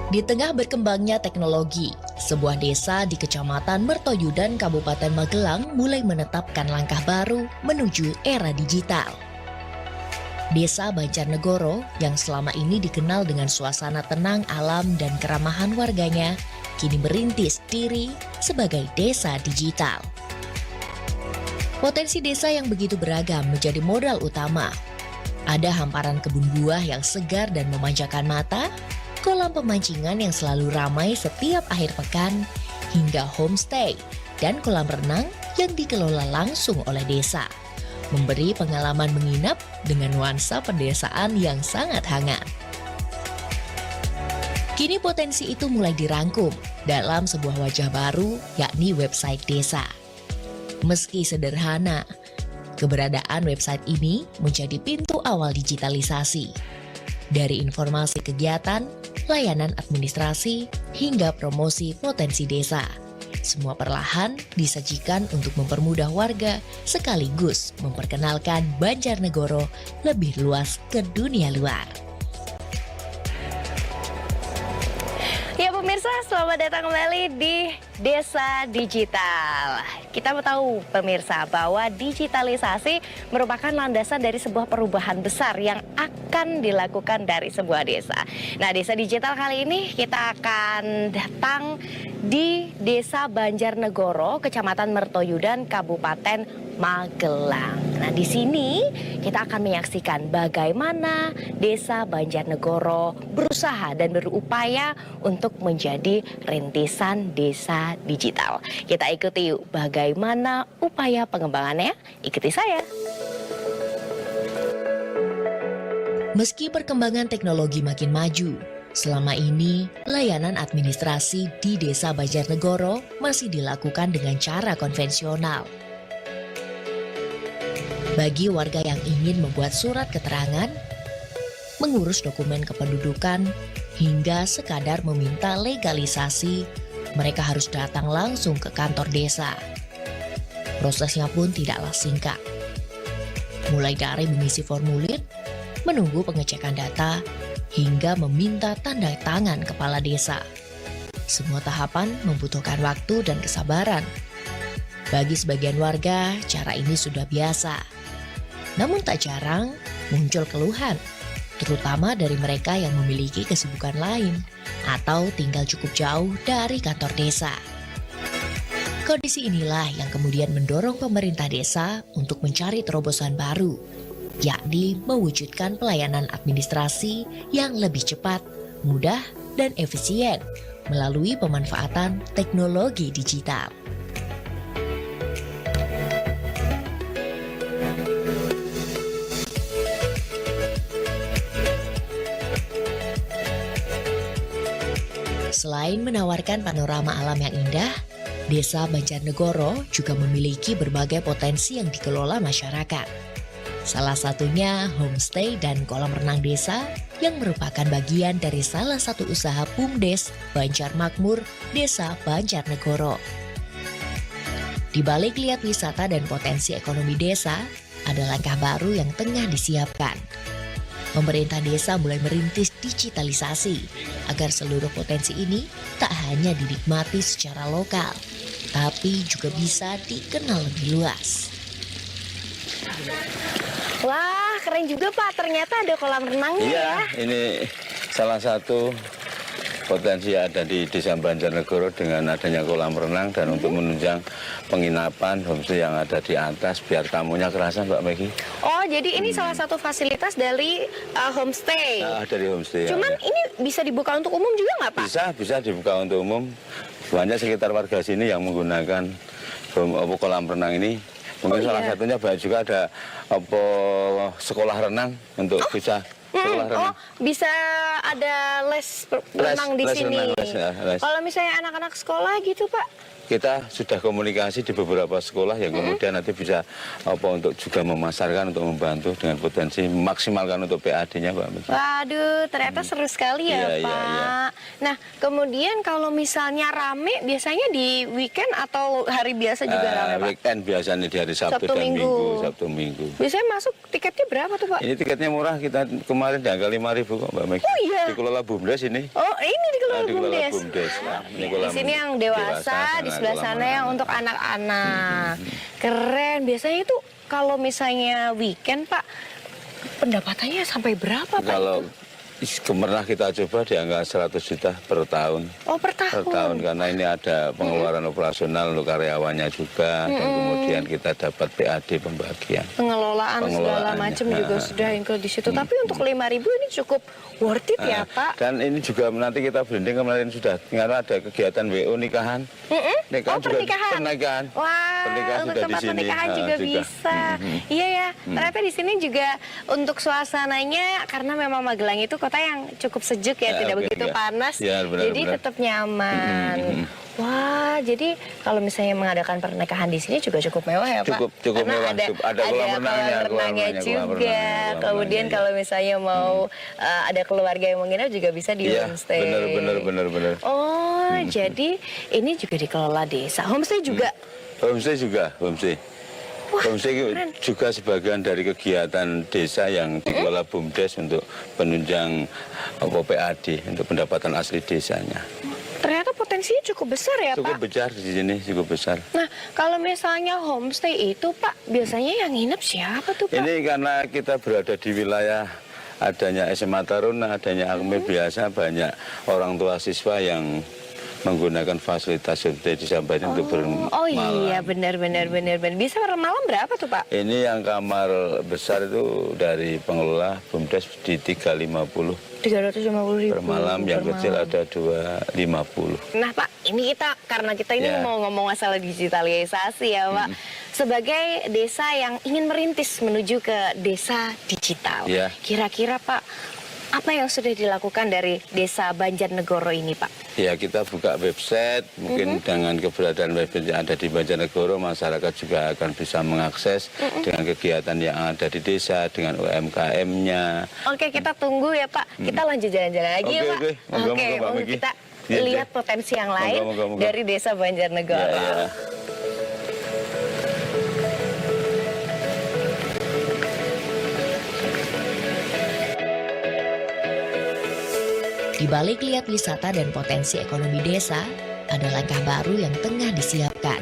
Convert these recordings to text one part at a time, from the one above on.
Di tengah berkembangnya teknologi, sebuah desa di Kecamatan Mertoyudan, Kabupaten Magelang mulai menetapkan langkah baru menuju era digital. Desa Banjarnegoro yang selama ini dikenal dengan suasana tenang alam dan keramahan warganya, kini merintis diri sebagai desa digital. Potensi desa yang begitu beragam menjadi modal utama. Ada hamparan kebun buah yang segar dan memanjakan mata, kolam pemancingan yang selalu ramai setiap akhir pekan, hingga homestay dan kolam renang yang dikelola langsung oleh desa, memberi pengalaman menginap dengan nuansa pedesaan yang sangat hangat. Kini potensi itu mulai dirangkum dalam sebuah wajah baru, yakni website desa. Meski sederhana, keberadaan website ini menjadi pintu awal digitalisasi. Dari informasi kegiatan, layanan administrasi, hingga promosi potensi desa. Semua perlahan disajikan untuk mempermudah warga sekaligus memperkenalkan Banjarnegoro lebih luas ke dunia luar. Ya pemirsa, selamat datang kembali di Desa Digital. Kita mau tahu pemirsa bahwa digitalisasi merupakan landasan dari sebuah perubahan besar yang akan dilakukan dari sebuah desa. Nah, Desa Digital kali ini kita akan datang di Desa Banjarnegoro, Kecamatan Mertoyudan, Kabupaten Magelang. Nah, di sini kita akan menyaksikan bagaimana Desa Banjarnegoro berusaha dan berupaya untuk menjadi rintisan desa digital. Kita ikuti yuk bagaimana upaya pengembangannya. Ikuti saya. Meski perkembangan teknologi makin maju, selama ini layanan administrasi di Desa Banjarnegoro masih dilakukan dengan cara konvensional. Bagi warga yang ingin membuat surat keterangan, mengurus dokumen kependudukan, hingga sekadar meminta legalisasi, mereka harus datang langsung ke kantor desa. Prosesnya pun tidaklah singkat. Mulai dari mengisi formulir, menunggu pengecekan data, hingga meminta tanda tangan kepala desa. Semua tahapan membutuhkan waktu dan kesabaran. Bagi sebagian warga, cara ini sudah biasa. Namun tak jarang muncul keluhan, terutama dari mereka yang memiliki kesibukan lain atau tinggal cukup jauh dari kantor desa. Kondisi inilah yang kemudian mendorong pemerintah desa untuk mencari terobosan baru, yakni mewujudkan pelayanan administrasi yang lebih cepat, mudah, dan efisien melalui pemanfaatan teknologi digital. Selain menawarkan panorama alam yang indah, Desa Banjarnegoro juga memiliki berbagai potensi yang dikelola masyarakat. Salah satunya homestay dan kolam renang desa yang merupakan bagian dari salah satu usaha BUMDes Banjar Makmur Desa Banjarnegoro. Di balik lihat wisata dan potensi ekonomi desa, ada langkah baru yang tengah disiapkan. Pemerintah desa mulai merintis digitalisasi agar seluruh potensi ini tak hanya dinikmati secara lokal, tapi juga bisa dikenal lebih luas. Wah, keren juga Pak. Ternyata ada kolam renangnya ya. Ini salah satu potensi yang ada di Desa Banjarnegoro dengan adanya kolam renang dan untuk menunjang penginapan homestay yang ada di atas biar tamunya kerasa, Mbak Megi. Oh, jadi ini salah satu fasilitas dari homestay. Dari homestay. Cuman ini bisa dibuka untuk umum juga nggak Pak? Bisa dibuka untuk umum. Banyak sekitar warga sini yang menggunakan kolam renang ini. Mungkin salah satunya banyak juga ada sekolah renang untuk bisa sekolah renang. Oh, bisa ada les renang di sini. Kalau misalnya anak-anak sekolah gitu Pak? Kita sudah komunikasi di beberapa sekolah yang kemudian nanti bisa untuk juga memasarkan, untuk membantu dengan potensi memaksimalkan untuk PAD-nya, Pak. Waduh, ternyata seru sekali ya, Pak. Iya. Nah, kemudian kalau misalnya rame, biasanya di weekend atau hari biasa juga rame, Pak? Weekend biasanya di hari Sabtu dan Sabtu Minggu. Biasanya masuk tiketnya berapa tuh, Pak? Ini tiketnya murah, kita kemarin di angka 5.000 kok, Mbak Meg. Oh iya? Dikelola BUMDes ini. Oh, ini dikelola dikelola BUMDes. Nah, ini Di kolam sini yang dewasa, di sebelah kolam sana yang untuk anak-anak. Keren. Biasanya itu kalau misalnya weekend Pak, pendapatannya sampai berapa Pak? Kalau pernah kita coba di angka 100 juta per tahun. Oh, per tahun. Per tahun, karena ini ada pengeluaran operasional untuk karyawannya juga, dan kemudian kita dapat PAD pembagian. Pengelolaan segala macam juga sudah include di situ. Tapi untuk 5.000 ini cukup worth it ya Pak? Dan ini juga nanti kita branding kemarin sudah, karena ada kegiatan WO nikahan. Nikahan juga pernikahan. Wah, Pernikahan untuk sudah tempat di sini. pernikahan juga bisa. Iya ya, ternyata di sini juga untuk suasananya, karena memang Magelang itu kota yang cukup sejuk ya, tidak begitu panas, ya, benar, jadi benar. tetap nyaman. Wah, jadi kalau misalnya mengadakan pernikahan di sini juga cukup mewah ya Pak? Cukup Karena mewah, ada kolam renangnya juga. Kemudian kalau misalnya mau ada keluarga yang menginap juga bisa di homestay. Benar. Oh, jadi ini juga dikelola desa. Homestay juga? Homestay juga, homestay. Homestay juga sebagian dari kegiatan desa yang dikelola BUMDes untuk penunjang PAD, untuk pendapatan asli desanya. Ternyata potensinya cukup besar ya Pak? Cukup besar di sini, cukup besar. Nah, kalau misalnya homestay itu Pak, biasanya yang nginep siapa tuh Pak? Ini karena kita berada di wilayah adanya SMA Taruna, adanya AKME biasa, banyak orang tua siswa yang menggunakan fasilitas homestay di Sampaian untuk bermalam. Oh iya, benar. Bisa per malam berapa tuh Pak? Ini yang kamar besar itu dari pengelola BUMDes di 350 350.000 per malam, yang kecil ada 250. Nah Pak, ini karena kita ini mau ngomong masalah digitalisasi ya Pak. Sebagai desa yang ingin merintis menuju ke desa digital, kira-kira Pak, apa yang sudah dilakukan dari desa Banjarnegoro ini Pak? Ya, kita buka website, mungkin dengan keberadaan website yang ada di Banjarnegoro, masyarakat juga akan bisa mengakses dengan kegiatan yang ada di desa, dengan UMKM-nya. Oke, kita tunggu ya Pak. Kita lanjut jalan-jalan lagi ya Pak. Oke, kita lihat potensi yang lain dari desa Banjarnegoro. Di balik lihat wisata dan potensi ekonomi desa, ada langkah baru yang tengah disiapkan.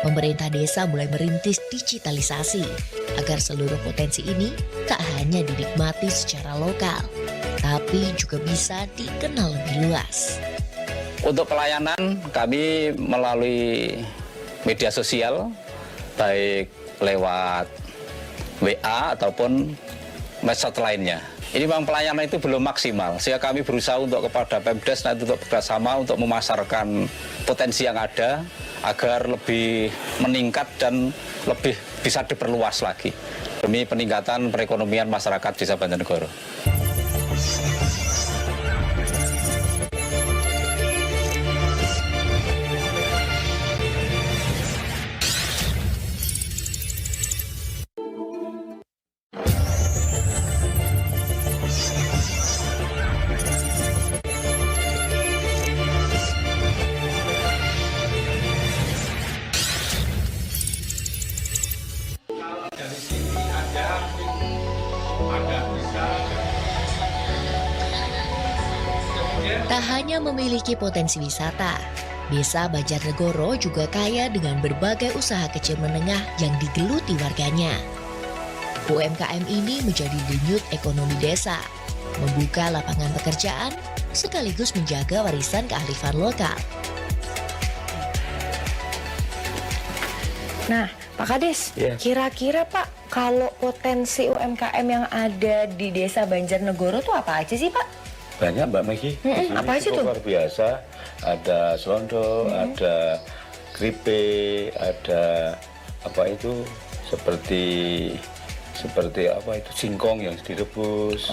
Pemerintah desa mulai merintis digitalisasi agar seluruh potensi ini tak hanya dinikmati secara lokal, tapi juga bisa dikenal lebih luas. Untuk pelayanan, kami melalui media sosial, baik lewat WA ataupun medsos lainnya. Ini memang pelayanan itu belum maksimal, sehingga kami berusaha untuk kepada Pemdes nanti untuk bekerjasama untuk memasarkan potensi yang ada agar lebih meningkat dan lebih bisa diperluas lagi demi peningkatan perekonomian masyarakat Desa Banjarnegoro. Tak hanya memiliki potensi wisata, Desa Banjarnegoro juga kaya dengan berbagai usaha kecil menengah yang digeluti warganya. UMKM ini menjadi denyut ekonomi desa, membuka lapangan pekerjaan, sekaligus menjaga warisan kearifan lokal. Nah, Pak Kades, kira-kira Pak, kalau potensi UMKM yang ada di Desa Banjarnegoro tuh apa aja sih Pak? Banyak Mbak Megi. Apa aja tuh? Luar biasa. Ada selondo, ada keripik, ada apa itu seperti apa itu singkong yang direbus.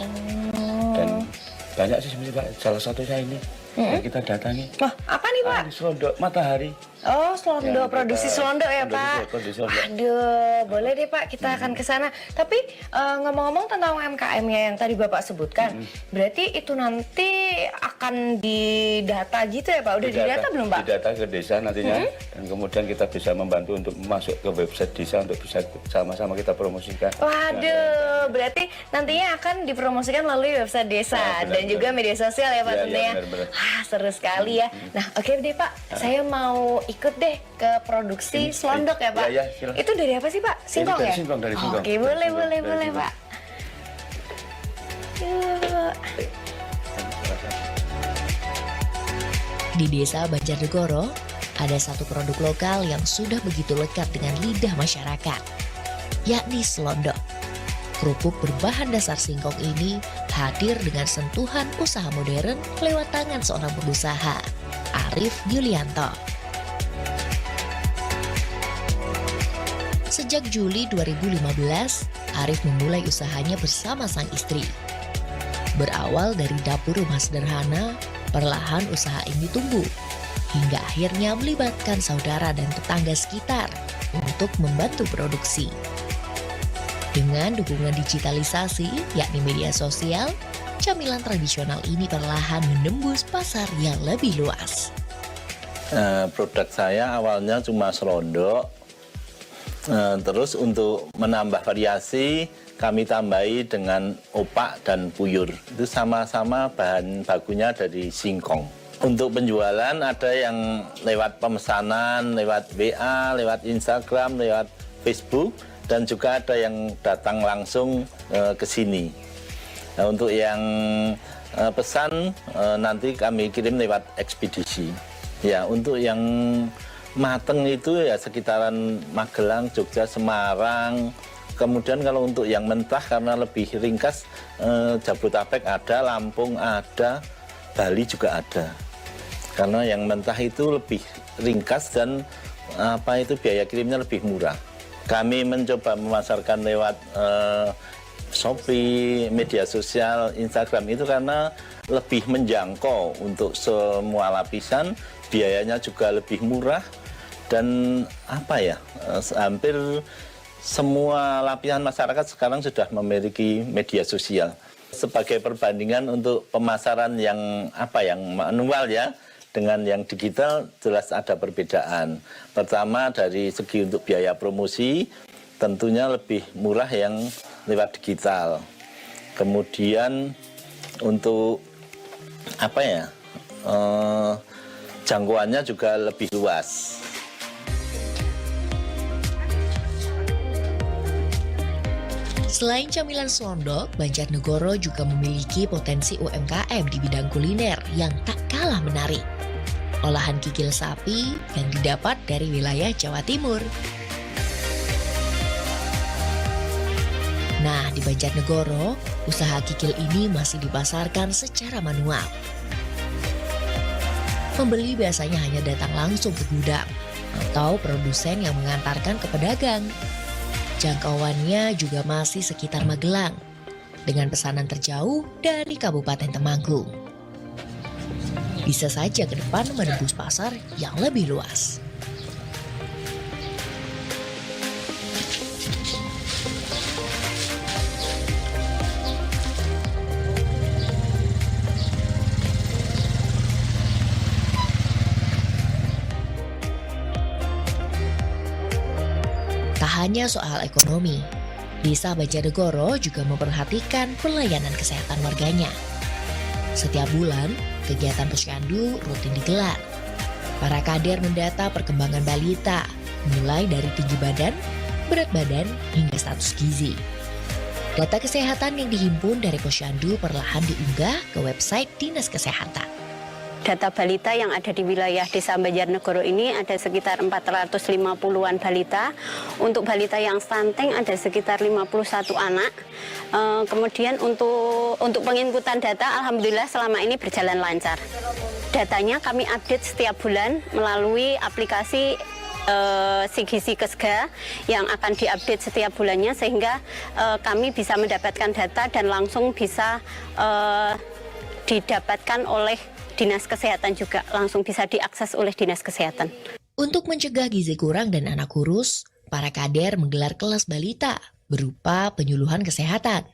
Dan banyak sih sebenarnya Pak. Salah satunya ini yang kita datangi. Wah, apa nih Pak? Ini selondo matahari. Oh, Selondo, Yang produksi kita- Selondo ya Pak. produksi Selondo. Aduh, boleh deh Pak, kita akan ke sana. Tapi ngomong-ngomong tentang UMKM-nya yang tadi Bapak sebutkan, berarti itu nanti akan didata gitu ya Pak? Udah didata belum Pak? Didata ke desa nantinya, dan kemudian kita bisa membantu untuk masuk ke website desa untuk bisa sama-sama kita promosikan. Waduh, berarti nantinya akan dipromosikan melalui website desa Nah, benar, dan juga benar. media sosial ya Pak Iya, tentunya. iya, benar. Ah, seru sekali ya. Nah, oke deh Pak, saya mau ikut deh ke produksi Selondok ya Pak. Iya, iya, silakan. Itu dari apa sih Pak? Singkong dari ya? singkong, dari singkong. Oke, Dari boleh, singkong, boleh, dari boleh singkong. Pak. Yuk. Di desa Banjarnegoro, ada satu produk lokal yang sudah begitu lekat dengan lidah masyarakat, yakni selondok. Kerupuk berbahan dasar singkong ini hadir dengan sentuhan usaha modern lewat tangan seorang pengusaha, Arif Yulianto. Sejak Juli 2015, Arif memulai usahanya bersama sang istri. Berawal dari dapur rumah sederhana, perlahan usaha ini tumbuh, hingga akhirnya melibatkan saudara dan tetangga sekitar untuk membantu produksi. Dengan dukungan digitalisasi, yakni media sosial, camilan tradisional ini perlahan menembus pasar yang lebih luas. Produk saya awalnya cuma selondok, terus untuk menambah variasi kami tambahi dengan opak dan puyur. Itu sama-sama bahan bakunya dari singkong. Untuk penjualan ada yang lewat pemesanan, lewat WA, lewat Instagram, lewat Facebook, dan juga ada yang datang langsung ke sini. Nah, untuk yang pesan nanti kami kirim lewat ekspedisi. Ya, untuk yang mateng itu ya sekitaran Magelang, Jogja, Semarang. Kemudian kalau untuk yang mentah karena lebih ringkas, Jabodetabek ada, Lampung ada, Bali juga ada. Karena yang mentah itu lebih ringkas dan biaya kirimnya lebih murah. Kami mencoba memasarkan lewat Shopee, media sosial, Instagram itu karena lebih menjangkau untuk semua lapisan, biayanya juga lebih murah, dan hampir semua lapisan masyarakat sekarang sudah memiliki media sosial. Sebagai perbandingan untuk pemasaran yang manual ya, dengan yang digital jelas ada perbedaan. Pertama dari segi untuk biaya promosi tentunya lebih murah yang lewat digital. Kemudian untuk jangkauannya juga lebih luas. Selain camilan selondok, Banjarnegoro juga memiliki potensi UMKM di bidang kuliner yang tak kalah menarik. Olahan kikil sapi yang didapat dari wilayah Jawa Timur. Nah, di Banjarnegoro, usaha kikil ini masih dipasarkan secara manual. Pembeli biasanya hanya datang langsung ke gudang atau produsen yang mengantarkan ke pedagang. Jangkauannya juga masih sekitar Magelang, dengan pesanan terjauh dari Kabupaten Temanggung. Bisa saja ke depan menembus pasar yang lebih luas. Tak hanya soal ekonomi, Desa Banjarnegoro juga memperhatikan pelayanan kesehatan warganya. Setiap bulan, kegiatan posyandu rutin digelar. Para kader mendata perkembangan balita, mulai dari tinggi badan, berat badan, hingga status gizi. Data kesehatan yang dihimpun dari posyandu perlahan diunggah ke website Dinas Kesehatan. Data balita yang ada di wilayah Desa Banjarnegoro ini ada sekitar 450-an balita. Untuk balita yang stunting ada sekitar 51 anak. Kemudian untuk penginputan data, alhamdulillah selama ini berjalan lancar. Datanya kami update setiap bulan melalui aplikasi Sigisi Kesga yang akan diupdate setiap bulannya, sehingga kami bisa mendapatkan data dan langsung bisa didapatkan oleh Dinas Kesehatan, juga langsung bisa diakses oleh Dinas Kesehatan. Untuk mencegah gizi kurang dan anak kurus, para kader menggelar kelas balita berupa penyuluhan kesehatan.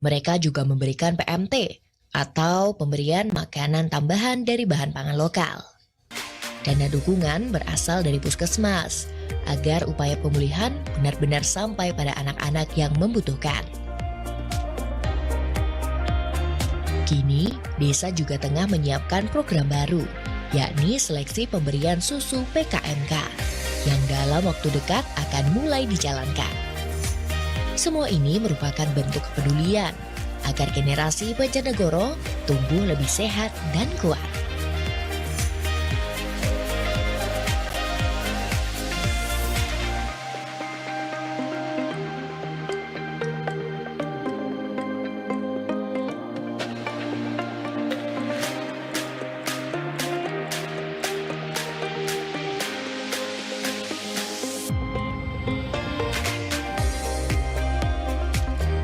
Mereka juga memberikan PMT atau pemberian makanan tambahan dari bahan pangan lokal. Dana dukungan berasal dari puskesmas agar upaya pemulihan benar-benar sampai pada anak-anak yang membutuhkan. Kini, desa juga tengah menyiapkan program baru, yakni seleksi pemberian susu PKMK, yang dalam waktu dekat akan mulai dijalankan. Semua ini merupakan bentuk kepedulian agar generasi Banjarnegoro tumbuh lebih sehat dan kuat.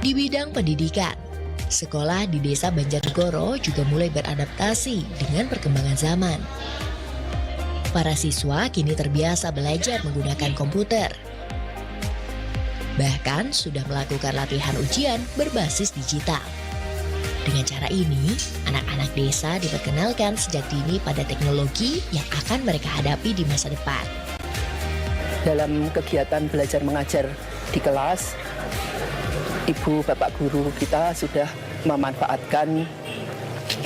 Di bidang pendidikan, sekolah di Desa Banjarnegoro juga mulai beradaptasi dengan perkembangan zaman. Para siswa kini terbiasa belajar menggunakan komputer. Bahkan sudah melakukan latihan ujian berbasis digital. Dengan cara ini, anak-anak desa diperkenalkan sejak dini pada teknologi yang akan mereka hadapi di masa depan. Dalam kegiatan belajar mengajar di kelas, Ibu Bapak Guru kita sudah memanfaatkan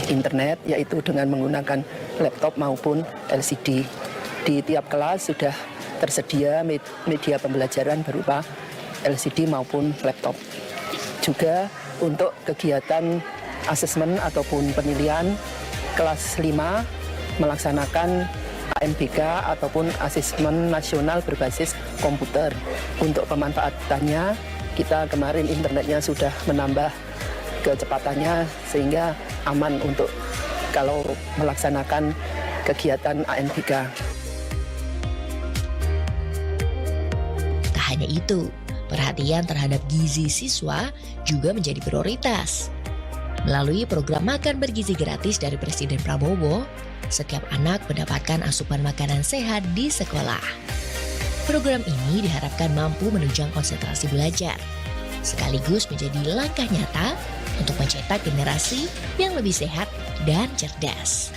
internet, yaitu dengan menggunakan laptop maupun LCD. Di tiap kelas sudah tersedia media pembelajaran berupa LCD maupun laptop. Juga untuk kegiatan asesmen ataupun penilaian, kelas 5 melaksanakan ANBK ataupun asesmen nasional berbasis komputer. Untuk pemanfaatannya, kita kemarin internetnya sudah menambah kecepatannya sehingga aman untuk kalau melaksanakan kegiatan ANBK. Tak hanya itu, perhatian terhadap gizi siswa juga menjadi prioritas. Melalui program makan bergizi gratis dari Presiden Prabowo, setiap anak mendapatkan asupan makanan sehat di sekolah. Program ini diharapkan mampu menunjang konsentrasi belajar, sekaligus menjadi langkah nyata untuk mencetak generasi yang lebih sehat dan cerdas.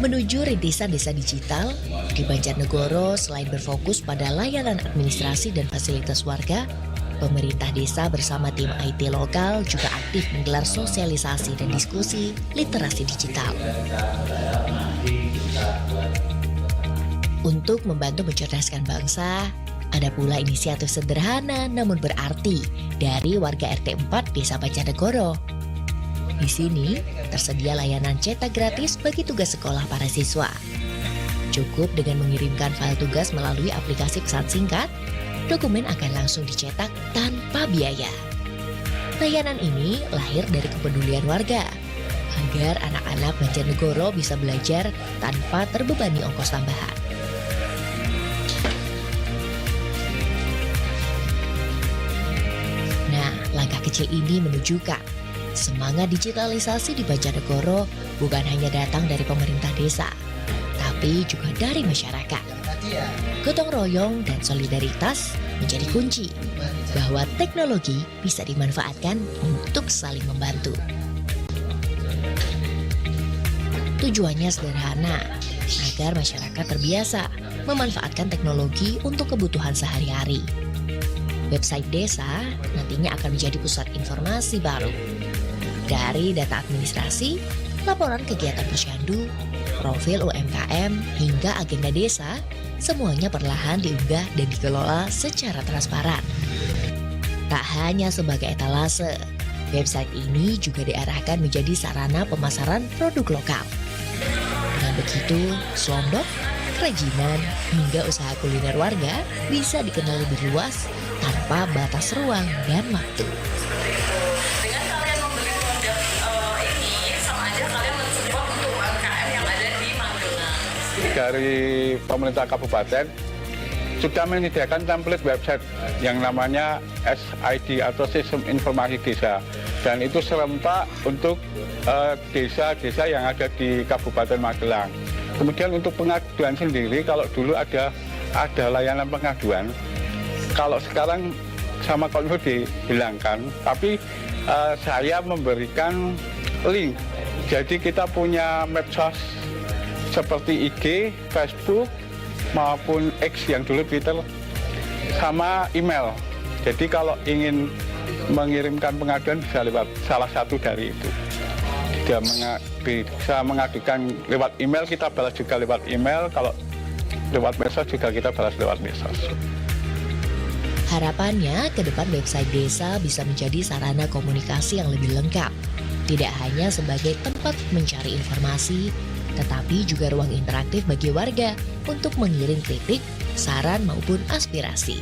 Menuju rintisan desa digital, di Banjarnegoro selain berfokus pada layanan administrasi dan fasilitas warga, pemerintah desa bersama tim IT lokal juga aktif menggelar sosialisasi dan diskusi literasi digital. Untuk membantu mencerdaskan bangsa, ada pula inisiatif sederhana namun berarti dari warga RT 4 Desa Banjarnegoro. Di sini, tersedia layanan cetak gratis bagi tugas sekolah para siswa. Cukup dengan mengirimkan file tugas melalui aplikasi pesan singkat, dokumen akan langsung dicetak tanpa biaya. Layanan ini lahir dari kepedulian warga, agar anak-anak Banjarnegoro bisa belajar tanpa terbebani ongkos tambahan. Nah, langkah kecil ini menunjukkan semangat digitalisasi di Banjarnegoro bukan hanya datang dari pemerintah desa, tapi juga dari masyarakat. Gotong royong dan solidaritas menjadi kunci bahwa teknologi bisa dimanfaatkan untuk saling membantu. Tujuannya sederhana, agar masyarakat terbiasa memanfaatkan teknologi untuk kebutuhan sehari-hari. Website desa nantinya akan menjadi pusat informasi baru. Dari data administrasi, laporan kegiatan posyandu, profil UMKM, hingga agenda desa, semuanya perlahan diunggah dan dikelola secara transparan. Tak hanya sebagai etalase, Website ini juga diarahkan menjadi sarana pemasaran produk lokal. Dengan begitu, Selondok, kerajinan, hingga usaha kuliner warga bisa dikenal lebih luas tanpa batas ruang dan waktu. Dengan kalian membeli produk ini, sama aja kalian mensupport untuk UMKM yang ada di Magelang. Dari pemerintah kabupaten sudah menyediakan template website yang namanya SID atau Sistem Informasi Desa, dan itu serentak untuk desa-desa yang ada di Kabupaten Magelang. Kemudian untuk pengaduan sendiri, kalau dulu ada layanan pengaduan, kalau sekarang sama Kominfo dihilangkan, tapi saya memberikan link. Jadi kita punya medsos seperti IG, Facebook, maupun X yang dulu Twitter, sama email. Jadi kalau ingin mengirimkan pengaduan bisa lewat salah satu dari itu. Dia bisa mengadukan lewat email, kita balas juga lewat email. Kalau lewat medsos juga kita balas lewat medsos. Harapannya ke depan website desa bisa menjadi sarana komunikasi yang lebih lengkap. Tidak hanya sebagai tempat mencari informasi, tetapi juga ruang interaktif bagi warga untuk mengirim kritik, saran maupun aspirasi.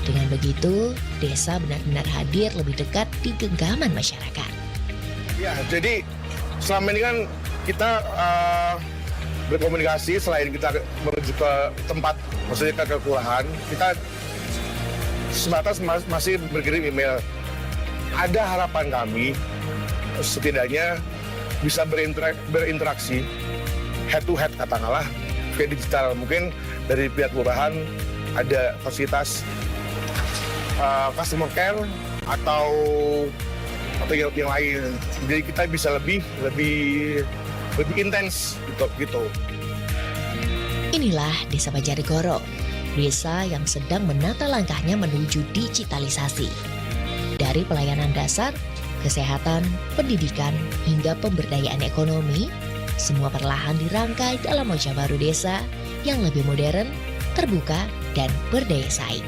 Dengan begitu, desa benar-benar hadir lebih dekat di genggaman masyarakat. Ya, jadi selama ini kan kita berkomunikasi, selain kita menuju ke tempat, maksudnya ke kelurahan, kita sebatas masih berkirim email. Ada harapan kami, setidaknya bisa berinteraksi head to head katakanlah via digital. Mungkin dari pihak kelurahan ada fasilitas customer care atau yang lain. Jadi kita bisa lebih intens gitu. Inilah Desa Banjarnegara, desa yang sedang menata langkahnya menuju digitalisasi. Dari pelayanan dasar, kesehatan, pendidikan, hingga pemberdayaan ekonomi, semua perlahan dirangkai dalam wajah baru desa yang lebih modern, terbuka, dan berdaya saing.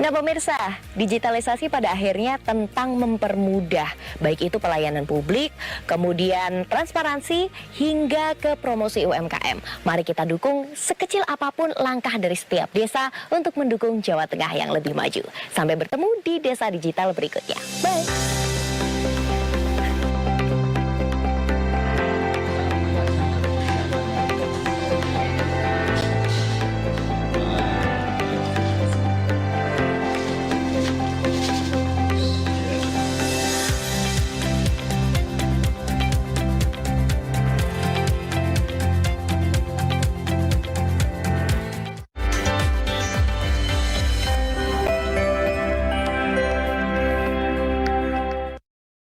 Nah pemirsa, digitalisasi pada akhirnya tentang mempermudah, baik itu pelayanan publik, kemudian transparansi, hingga ke promosi UMKM. Mari kita dukung sekecil apapun langkah dari setiap desa untuk mendukung Jawa Tengah yang lebih maju. Sampai bertemu di Desa Digital berikutnya. Bye!